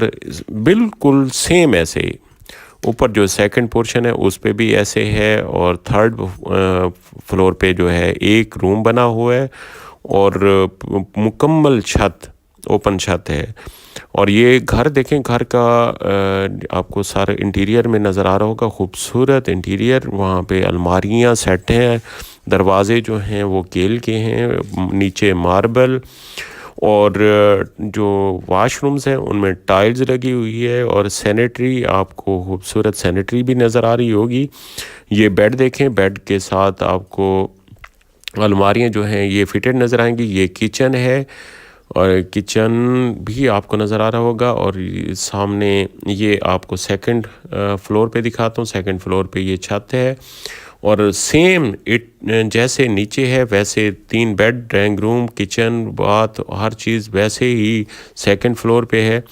और बिल्कुल सेम ऐसे ही ऊपर जो सेकंड पोर्शन है उस पे भी ऐसे है, और थर्ड फ्लोर पे जो है एक रूम बना हुआ है, और मुकम्मल छत, ओपन छत है। और ये घर देखें, घर का आपको सारा इंटीरियर में नज़र आ रहा होगा, खूबसूरत इंटीरियर। वहाँ पे अलमारियाँ सेट हैं, दरवाजे जो हैं वो केल के हैं, नीचे मार्बल, और जो वाशरूम्स हैं उनमें टाइल्स लगी हुई है, और सैनिटरी, आपको खूबसूरत सैनिटरी भी नज़र आ रही होगी। ये बेड देखें, बेड के साथ आपको अलमारियाँ जो हैं ये फिटेड नज़र आएंगी। ये किचन है, और किचन भी आपको नज़र आ रहा होगा। और सामने ये आपको सेकंड फ्लोर पे दिखाता हूँ। सेकंड फ्लोर पे ये छत है, और सेम इट जैसे नीचे है वैसे 3 bed, drawing room, kitchen, bath, हर चीज़ वैसे ही सेकंड फ्लोर पे है।